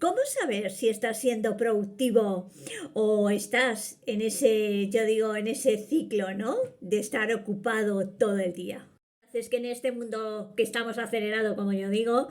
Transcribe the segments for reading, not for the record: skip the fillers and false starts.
¿Cómo saber si estás siendo productivo o estás en ese, yo digo, en ese ciclo, ¿no? De estar ocupado todo el día. Es que en este mundo que estamos acelerado, como yo digo,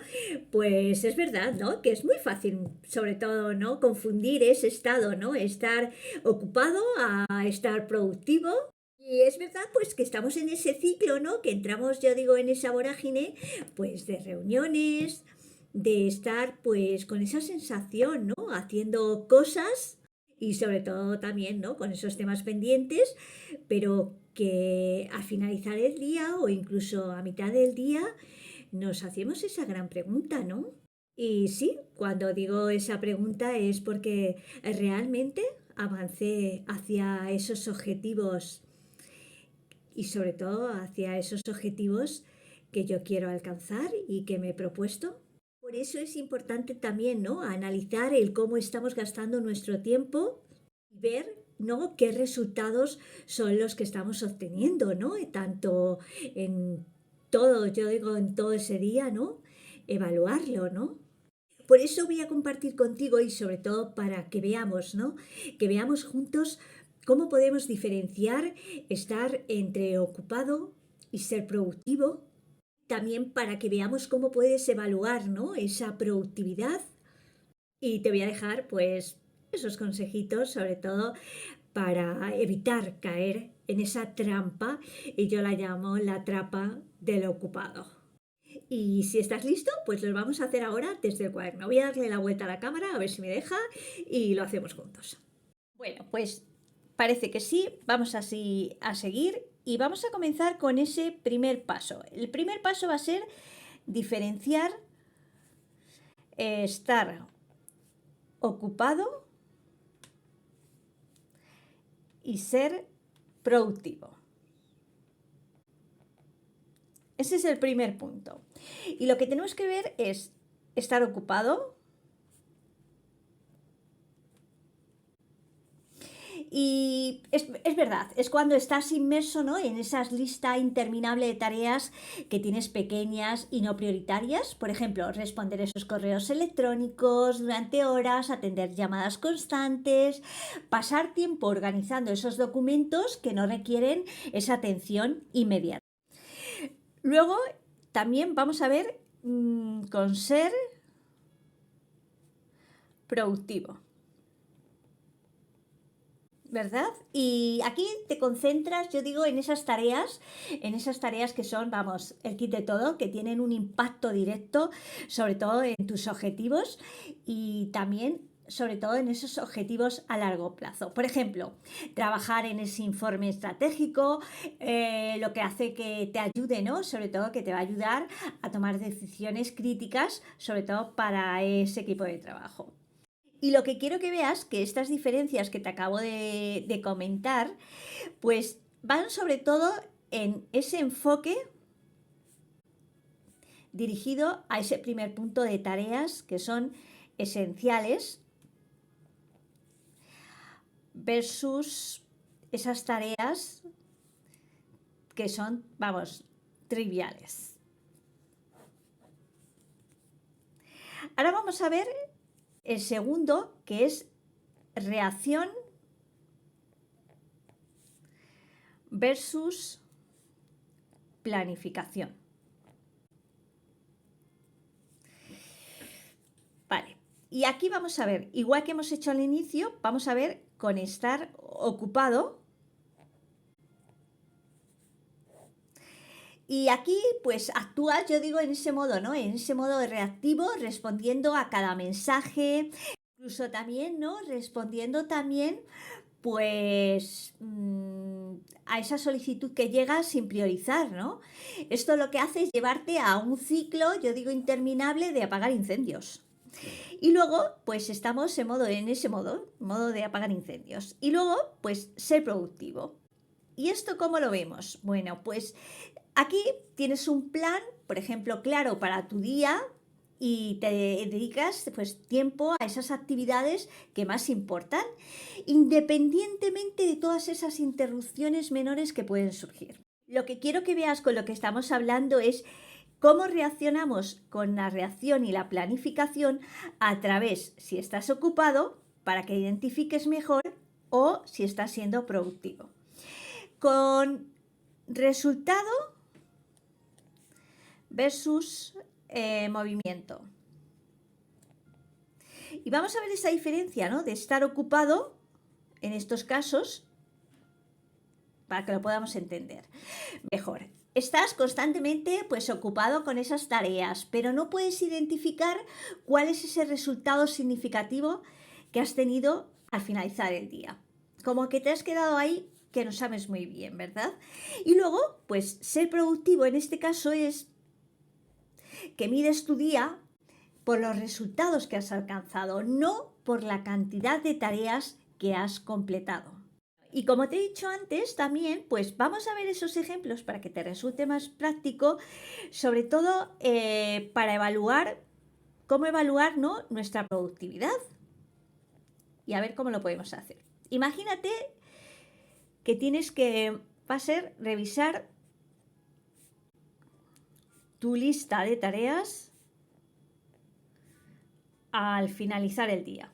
pues es verdad, ¿no? Que es muy fácil, sobre todo, ¿no? Confundir ese estado, ¿no? Estar ocupado a estar productivo. Y es verdad, pues que estamos en ese ciclo, ¿no? Que entramos, yo digo, en esa vorágine, pues de reuniones, de estar, pues, con esa sensación, ¿no? Haciendo cosas y sobre todo también, ¿no? Con esos temas pendientes, pero que al finalizar el día o incluso a mitad del día nos hacemos esa gran pregunta, ¿no? Y sí, cuando digo esa pregunta es porque realmente avancé hacia esos objetivos y sobre todo hacia esos objetivos que yo quiero alcanzar y que me he propuesto. Por eso es importante también, ¿no? Analizar el cómo estamos gastando nuestro tiempo y ver, ¿no? Qué resultados son los que estamos obteniendo, ¿no? Tanto en todo, yo digo, en todo ese día, ¿no? Evaluarlo, ¿no? Por eso voy a compartir contigo y sobre todo para que veamos, ¿no? Que veamos juntos cómo podemos diferenciar estar entre ocupado y ser productivo. También para que veamos cómo puedes evaluar, ¿no? Esa productividad. Y te voy a dejar, pues, esos consejitos, sobre todo para evitar caer en esa trampa, y yo la llamo la trampa del ocupado. Y si estás listo, pues lo vamos a hacer ahora desde el cuaderno. Voy a darle la vuelta a la cámara a ver si me deja y lo hacemos juntos. Bueno, pues parece que sí, vamos así a seguir y vamos a comenzar con ese primer paso. El primer paso va a ser diferenciar estar ocupado y ser productivo. Ese es el primer punto. Y lo que tenemos que ver es estar ocupado y es verdad, es cuando estás inmerso, ¿no? En esa lista interminable de tareas que tienes pequeñas y no prioritarias. Por ejemplo, responder esos correos electrónicos durante horas, atender llamadas constantes, pasar tiempo organizando esos documentos que no requieren esa atención inmediata. Luego, también vamos a ver con ser productivo, ¿verdad? Y aquí te concentras, yo digo, en esas tareas que son, vamos, el kit de todo, que tienen un impacto directo, sobre todo en tus objetivos y también sobre todo en esos objetivos a largo plazo. Por ejemplo, trabajar en ese informe estratégico, lo que hace que te ayude, ¿no? Sobre todo que te va a ayudar a tomar decisiones críticas, sobre todo para ese equipo de trabajo. Y lo que quiero que veas, que estas diferencias que te acabo de comentar, pues van sobre todo en ese enfoque dirigido a ese primer punto de tareas que son esenciales versus esas tareas que son, vamos, triviales. Ahora vamos a ver el segundo, que es reacción versus planificación. Vale, y aquí vamos a ver, igual que hemos hecho al inicio, vamos a ver con estar ocupado. Y aquí, pues actúas, yo digo, en ese modo, ¿no? En ese modo reactivo, respondiendo a cada mensaje, incluso también, ¿no? Respondiendo también, pues, a esa solicitud que llega sin priorizar, ¿no? Esto lo que hace es llevarte a un ciclo, yo digo, interminable de apagar incendios. Y luego, pues estamos en ese modo de apagar incendios. Y luego, pues ser productivo. ¿Y esto cómo lo vemos? Bueno, pues aquí tienes un plan, por ejemplo, claro para tu día y te dedicas pues tiempo a esas actividades que más importan, independientemente de todas esas interrupciones menores que pueden surgir. Lo que quiero que veas con lo que estamos hablando es cómo reaccionamos con la reacción y la planificación a través, si estás ocupado, para que identifiques mejor, o si estás siendo productivo. Con resultado versus movimiento. Y vamos a ver esa diferencia, ¿no?, de estar ocupado en estos casos para que lo podamos entender mejor. Estás constantemente pues ocupado con esas tareas, pero no puedes identificar cuál es ese resultado significativo que has tenido al finalizar el día. Como que te has quedado ahí que no sabes muy bien, ¿verdad? Y luego, pues ser productivo en este caso es que mides tu día por los resultados que has alcanzado, no por la cantidad de tareas que has completado. Y como te he dicho antes también, pues vamos a ver esos ejemplos para que te resulte más práctico, sobre todo para evaluar, cómo evaluar, ¿no?, nuestra productividad y a ver cómo lo podemos hacer. Imagínate que tienes que, va a ser revisar tu lista de tareas al finalizar el día.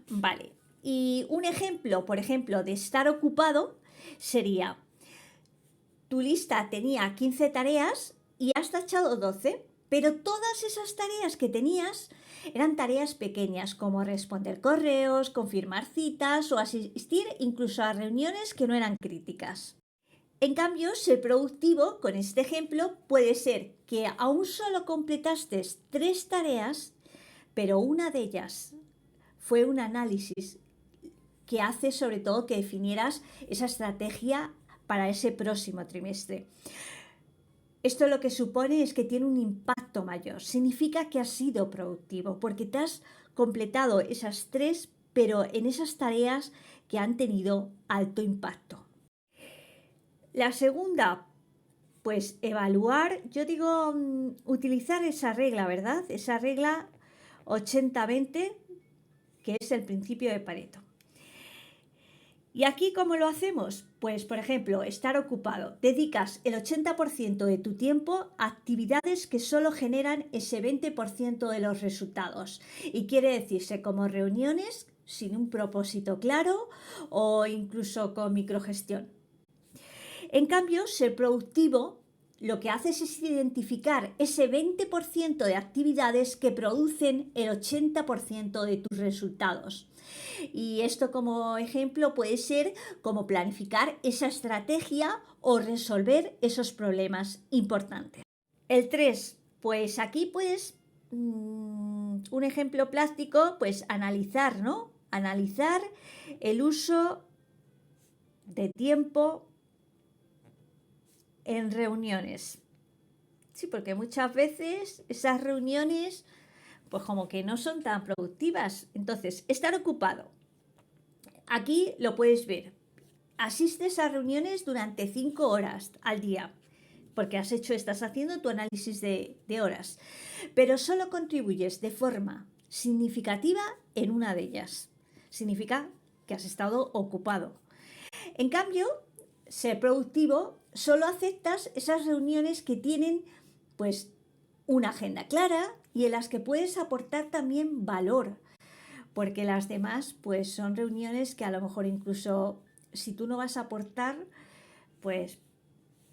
Vale, y un ejemplo, por ejemplo, de estar ocupado sería, tu lista tenía 15 tareas y has tachado 12, pero todas esas tareas que tenías eran tareas pequeñas, como responder correos, confirmar citas o asistir incluso a reuniones que no eran críticas. En cambio, ser productivo, con este ejemplo, puede ser que aún solo completaste 3 tareas, pero una de ellas fue un análisis que hace sobre todo que definieras esa estrategia para ese próximo trimestre. Esto lo que supone es que tiene un impacto mayor. Significa que has sido productivo porque te has completado esas 3, pero en esas tareas que han tenido alto impacto. La segunda, pues evaluar, yo digo, utilizar esa regla, ¿verdad? Esa regla 80-20, que es el principio de Pareto. ¿Y aquí cómo lo hacemos? Pues, por ejemplo, estar ocupado. Dedicas el 80% de tu tiempo a actividades que solo generan ese 20% de los resultados. Y quiere decirse como reuniones sin un propósito claro o incluso con microgestión. En cambio, ser productivo lo que haces es identificar ese 20% de actividades que producen el 80% de tus resultados. Y esto como ejemplo puede ser como planificar esa estrategia o resolver esos problemas importantes. El 3, pues aquí puedes, un ejemplo práctico, pues analizar, ¿no? Analizar el uso de tiempo en reuniones. Sí, porque muchas veces esas reuniones pues como que no son tan productivas. Entonces, estar ocupado. Aquí lo puedes ver. Asistes a reuniones durante 5 horas al día, porque estás haciendo tu análisis de horas, pero solo contribuyes de forma significativa en una de ellas. Significa que has estado ocupado. En cambio, ser productivo, solo aceptas esas reuniones que tienen pues una agenda clara y en las que puedes aportar también valor, porque las demás pues son reuniones que a lo mejor incluso si tú no vas a aportar, pues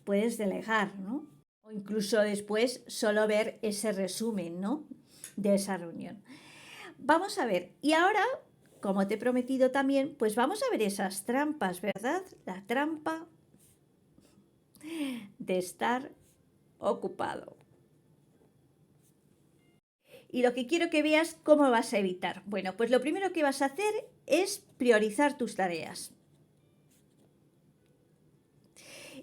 puedes delegar, ¿no? O incluso después solo ver ese resumen, ¿no?, de esa reunión. Vamos a ver, y ahora, como te he prometido también, pues vamos a ver esas trampas, ¿verdad? La trampa de estar ocupado. Y lo que quiero que veas cómo vas a evitar. Bueno, pues lo primero que vas a hacer es priorizar tus tareas.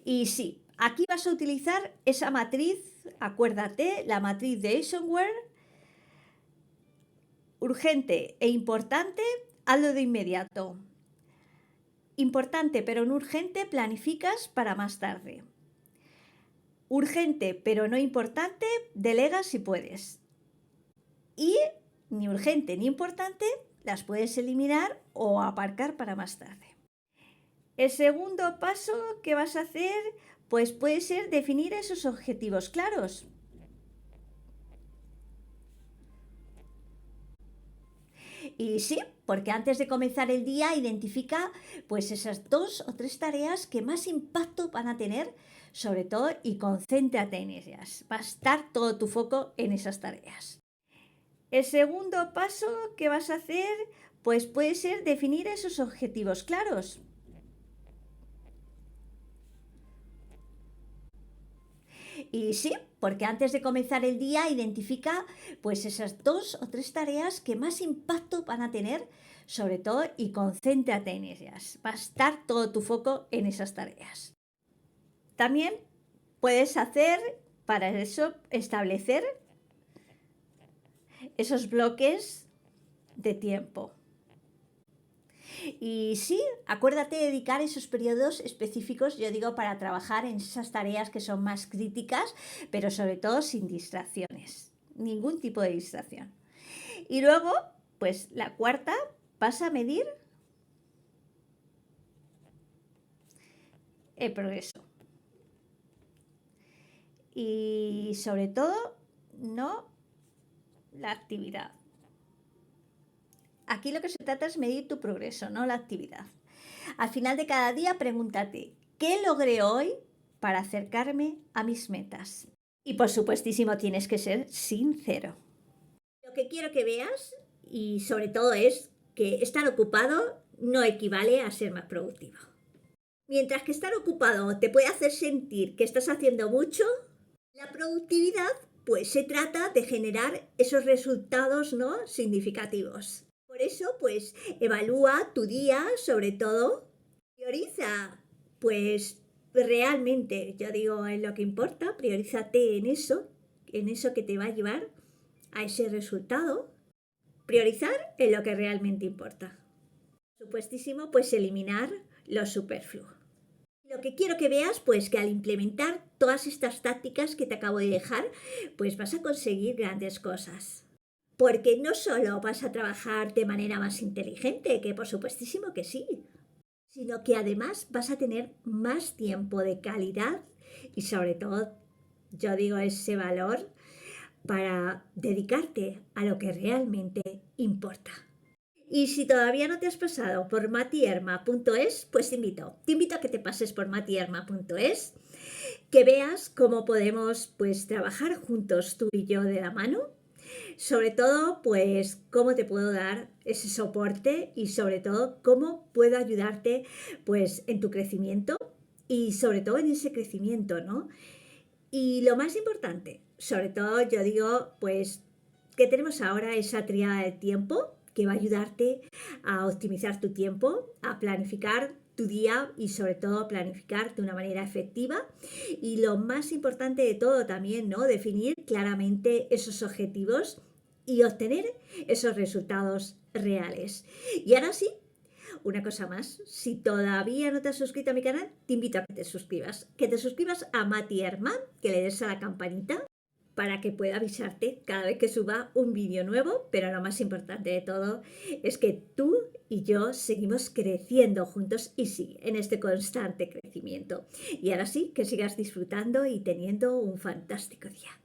Y sí, aquí vas a utilizar esa matriz, acuérdate, la matriz de Eisenhower, urgente e importante, hazlo de inmediato. Importante pero no urgente, planificas para más tarde. Urgente pero no importante, delegas si puedes. Y ni urgente ni importante, las puedes eliminar o aparcar para más tarde. El segundo paso que vas a hacer, pues puede ser definir esos objetivos claros. Y sí, porque antes de comenzar el día identifica pues esas 2 o 3 tareas que más impacto van a tener, sobre todo, y concéntrate en ellas. Va a estar todo tu foco en esas tareas. El segundo paso que vas a hacer, pues puede ser definir esos objetivos claros. Y sí, porque antes de comenzar el día identifica pues esas 2 o 3 tareas que más impacto van a tener, sobre todo, y concéntrate en ellas. Va a estar todo tu foco en esas tareas. También puedes hacer para eso establecer esos bloques de tiempo. Y sí, acuérdate de dedicar esos periodos específicos, yo digo, para trabajar en esas tareas que son más críticas, pero sobre todo sin distracciones, ningún tipo de distracción. Y luego, pues la cuarta, vas a medir el progreso. Y sobre todo, no la actividad. Aquí lo que se trata es medir tu progreso, no la actividad. Al final de cada día, pregúntate, ¿qué logré hoy para acercarme a mis metas? Y por supuestísimo tienes que ser sincero. Lo que quiero que veas, y sobre todo, es que estar ocupado no equivale a ser más productivo. Mientras que estar ocupado te puede hacer sentir que estás haciendo mucho, la productividad pues se trata de generar esos resultados, ¿no?, significativos. Por eso, pues evalúa tu día, sobre todo, prioriza, pues realmente, yo digo, en lo que importa, priorízate en eso que te va a llevar a ese resultado. Priorizar en lo que realmente importa. Por supuestísimo, pues eliminar lo superfluo. Lo que quiero que veas, pues que al implementar todas estas tácticas que te acabo de dejar, pues vas a conseguir grandes cosas. Porque no solo vas a trabajar de manera más inteligente, que por supuestísimo que sí, sino que además vas a tener más tiempo de calidad y sobre todo, yo digo, ese valor para dedicarte a lo que realmente importa. Y si todavía no te has pasado por matierma.es, pues te invito a que te pases por matierma.es, que veas cómo podemos pues trabajar juntos tú y yo de la mano, sobre todo pues cómo te puedo dar ese soporte y sobre todo cómo puedo ayudarte pues en tu crecimiento y sobre todo en ese crecimiento, ¿no? Y lo más importante, sobre todo yo digo pues que tenemos ahora esa triada del tiempo que va a ayudarte a optimizar tu tiempo, a planificar tu día y sobre todo a planificar de una manera efectiva. Y lo más importante de todo también, ¿no?, definir claramente esos objetivos y obtener esos resultados reales. Y ahora sí, una cosa más, si todavía no te has suscrito a mi canal, te invito a que te suscribas a Mati Herman, que le des a la campanita para que pueda avisarte cada vez que suba un vídeo nuevo, pero lo más importante de todo es que tú y yo seguimos creciendo juntos y sí, en este constante crecimiento. Y ahora sí, que sigas disfrutando y teniendo un fantástico día.